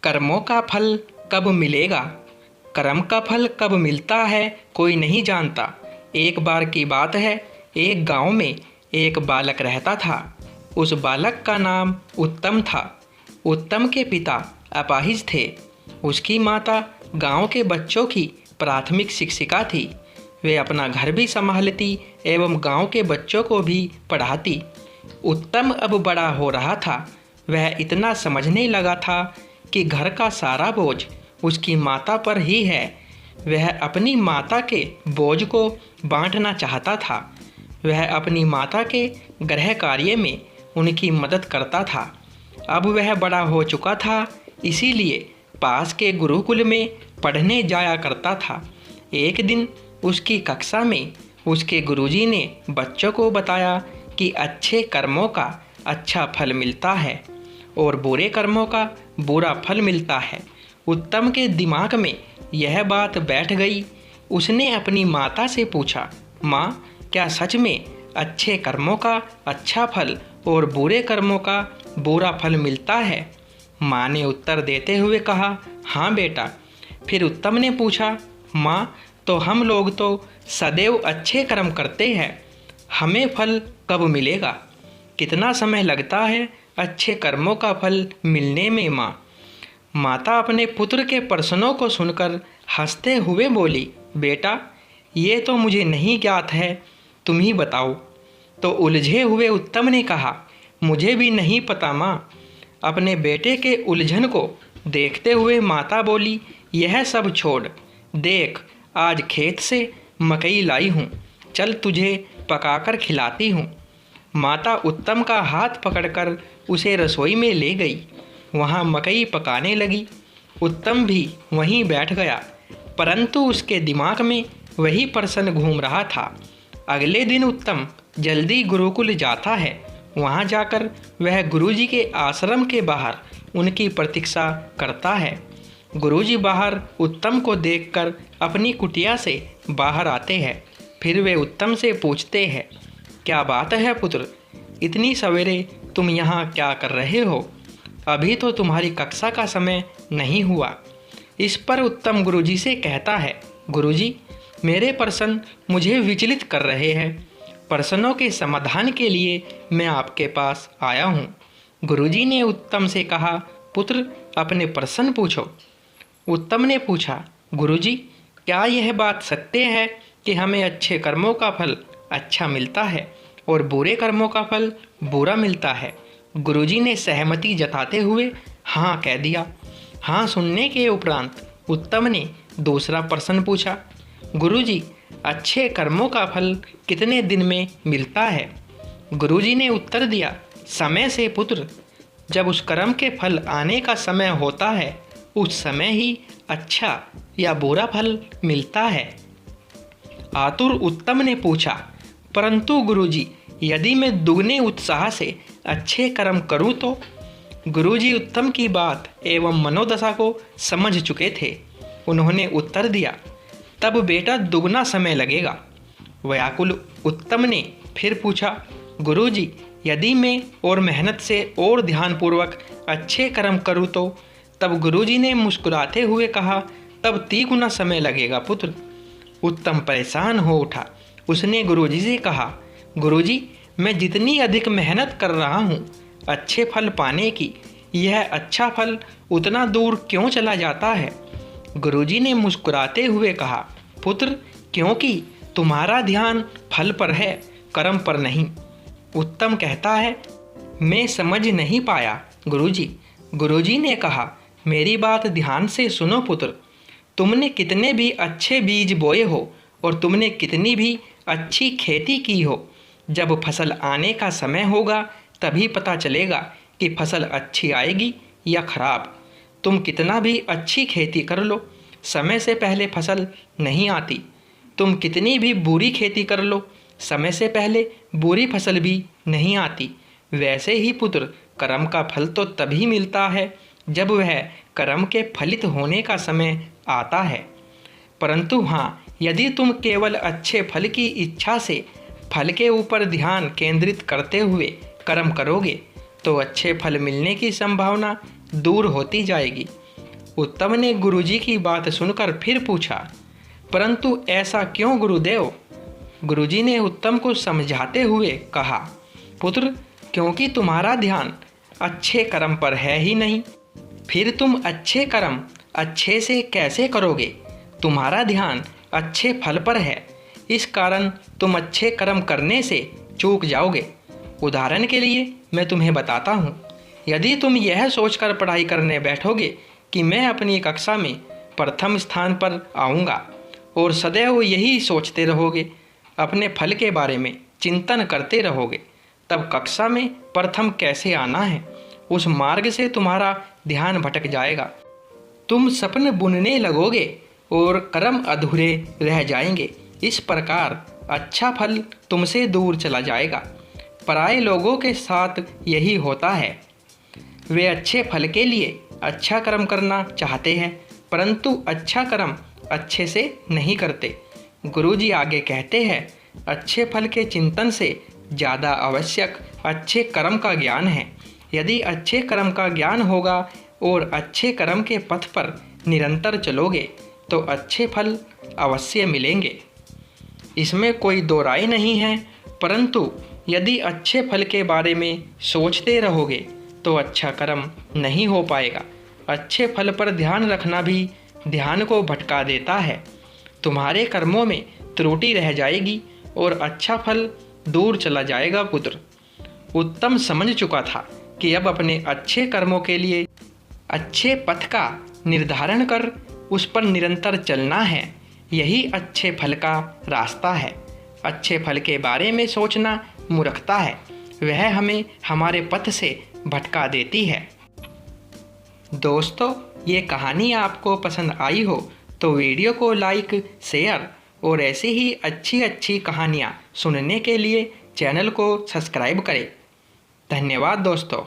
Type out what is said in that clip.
कर्मों का फल कब मिलेगा? कर्म का फल कब मिलता है कोई नहीं जानता। एक बार की बात है, एक गांव में एक बालक रहता था। उस बालक का नाम उत्तम था। उत्तम के पिता अपाहिज थे। उसकी माता गांव के बच्चों की प्राथमिक शिक्षिका थी। वे अपना घर भी संभालती एवं गांव के बच्चों को भी पढ़ाती। उत्तम अब बड़ा हो रहा था। वह इतना समझने लगा था कि घर का सारा बोझ उसकी माता पर ही है। वह अपनी माता के बोझ को बांटना चाहता था। वह अपनी माता के गृह कार्य में उनकी मदद करता था। अब वह बड़ा हो चुका था, इसीलिए पास के गुरुकुल में पढ़ने जाया करता था। एक दिन उसकी कक्षा में उसके गुरुजी ने बच्चों को बताया कि अच्छे कर्मों का अच्छा फल मिलता है और बुरे कर्मों का बुरा फल मिलता है। उत्तम के दिमाग में यह बात बैठ गई। उसने अपनी माता से पूछा, माँ, क्या सच में अच्छे कर्मों का अच्छा फल और बुरे कर्मों का बुरा फल मिलता है? माँ ने उत्तर देते हुए कहा, हाँ बेटा। फिर उत्तम ने पूछा, माँ, तो हम लोग तो सदैव अच्छे कर्म करते हैं, हमें फल कब मिलेगा? कितना समय लगता है अच्छे कर्मों का फल मिलने में माँ? माता अपने पुत्र के प्रश्नों को सुनकर हंसते हुए बोली, बेटा, ये तो मुझे नहीं ज्ञात है, तुम ही बताओ। तो उलझे हुए उत्तम ने कहा, मुझे भी नहीं पता माँ। अपने बेटे के उलझन को देखते हुए माता बोली, यह सब छोड़, देख, आज खेत से मकई लाई हूँ, चल तुझे पकाकर खिलाती हूँ। माता उत्तम का हाथ पकड़कर उसे रसोई में ले गई। वहाँ मकई पकाने लगी। उत्तम भी वहीं बैठ गया, परंतु उसके दिमाग में वही प्रश्न घूम रहा था। अगले दिन उत्तम जल्दी गुरुकुल जाता है। वहाँ जाकर वह गुरुजी के आश्रम के बाहर उनकी प्रतीक्षा करता है। गुरुजी बाहर उत्तम को देखकर अपनी कुटिया से बाहर आते हैं। फिर वे उत्तम से पूछते हैं, क्या बात है पुत्र, इतनी सवेरे तुम यहाँ क्या कर रहे हो? अभी तो तुम्हारी कक्षा का समय नहीं हुआ। इस पर उत्तम गुरुजी से कहता है, गुरुजी, मेरे प्रश्न मुझे विचलित कर रहे हैं। प्रश्नों के समाधान के लिए मैं आपके पास आया हूँ। गुरुजी ने उत्तम से कहा, पुत्र, अपने प्रश्न पूछो। उत्तम ने पूछा, गुरुजी, क्या यह बात सत्य है कि हमें अच्छे कर्मों का फल अच्छा मिलता है और बुरे कर्मों का फल बुरा मिलता है? गुरुजी ने सहमति जताते हुए हाँ कह दिया। हाँ सुनने के उपरांत उत्तम ने दूसरा प्रश्न पूछा, गुरुजी, अच्छे कर्मों का फल कितने दिन में मिलता है? गुरुजी ने उत्तर दिया, समय से पुत्र, जब उस कर्म के फल आने का समय होता है उस समय ही अच्छा या बुरा फल मिलता है। आतुर उत्तम ने पूछा, परंतु गुरुजी, यदि मैं दुगने उत्साह से अच्छे कर्म करूं तो? गुरुजी उत्तम की बात एवं मनोदशा को समझ चुके थे। उन्होंने उत्तर दिया, तब बेटा दुगना समय लगेगा। व्याकुल उत्तम ने फिर पूछा, गुरुजी, यदि मैं और मेहनत से और ध्यानपूर्वक अच्छे कर्म करूं तो? तब गुरुजी ने मुस्कुराते हुए कहा, तब 3 गुना समय लगेगा पुत्र। उत्तम परेशान हो उठा। उसने गुरुजी से कहा, गुरुजी, मैं जितनी अधिक मेहनत कर रहा हूँ अच्छे फल पाने की, यह अच्छा फल उतना दूर क्यों चला जाता है? गुरुजी ने मुस्कुराते हुए कहा, पुत्र, क्योंकि तुम्हारा ध्यान फल पर है, कर्म पर नहीं। उत्तम कहता है, मैं समझ नहीं पाया गुरुजी। गुरुजी ने कहा, मेरी बात ध्यान से सुनो पुत्र। तुमने कितने भी अच्छे बीज बोए हो और तुमने कितनी भी अच्छी खेती की हो, जब फसल आने का समय होगा तभी पता चलेगा कि फसल अच्छी आएगी या खराब। तुम कितना भी अच्छी खेती कर लो, समय से पहले फसल नहीं आती। तुम कितनी भी बुरी खेती कर लो, समय से पहले बुरी फसल भी नहीं आती। वैसे ही पुत्र, कर्म का फल तो तभी मिलता है जब वह कर्म के फलित होने का समय आता है। परंतु हाँ, यदि तुम केवल अच्छे फल की इच्छा से फल के ऊपर ध्यान केंद्रित करते हुए कर्म करोगे तो अच्छे फल मिलने की संभावना दूर होती जाएगी। उत्तम ने गुरुजी की बात सुनकर फिर पूछा, परंतु ऐसा क्यों गुरुदेव? गुरुजी ने उत्तम को समझाते हुए कहा, पुत्र, क्योंकि तुम्हारा ध्यान अच्छे कर्म पर है ही नहीं। फिर तुम अच्छे कर्म अच्छे से कैसे करोगे? तुम्हारा ध्यान अच्छे फल पर है, इस कारण तुम अच्छे कर्म करने से चूक जाओगे। उदाहरण के लिए मैं तुम्हें बताता हूँ, यदि तुम यह सोचकर पढ़ाई करने बैठोगे कि मैं अपनी कक्षा में प्रथम स्थान पर आऊँगा और सदैव यही सोचते रहोगे, अपने फल के बारे में चिंतन करते रहोगे, तब कक्षा में प्रथम कैसे आना है? उस मार्ग से तुम्हारा ध्यान भटक जाएगा। तुम सपने बुनने लगोगे और कर्म अधूरे रह जाएंगे। इस प्रकार अच्छा फल तुमसे दूर चला जाएगा। पराये लोगों के साथ यही होता है। वे अच्छे फल के लिए अच्छा कर्म करना चाहते हैं, परंतु अच्छा कर्म अच्छे से नहीं करते। गुरुजी आगे कहते हैं, अच्छे फल के चिंतन से ज़्यादा आवश्यक अच्छे कर्म का ज्ञान है। यदि अच्छे कर्म का ज्ञान होगा और अच्छे कर्म के पथ पर निरंतर चलोगे तो अच्छे फल अवश्य मिलेंगे, इसमें कोई दो राय नहीं है। परंतु यदि अच्छे फल के बारे में सोचते रहोगे तो अच्छा कर्म नहीं हो पाएगा। अच्छे फल पर ध्यान रखना भी ध्यान को भटका देता है। तुम्हारे कर्मों में त्रुटि रह जाएगी और अच्छा फल दूर चला जाएगा। पुत्र, उत्तम समझ चुका था कि अब अपने अच्छे कर्मों के लिए अच्छे पथ का निर्धारण कर उस पर निरंतर चलना है। यही अच्छे फल का रास्ता है। अच्छे फल के बारे में सोचना मूर्खता है, वह हमें हमारे पथ से भटका देती है। दोस्तों, ये कहानी आपको पसंद आई हो तो वीडियो को लाइक, शेयर और ऐसी ही अच्छी अच्छी कहानियाँ सुनने के लिए चैनल को सब्सक्राइब करें। धन्यवाद दोस्तों।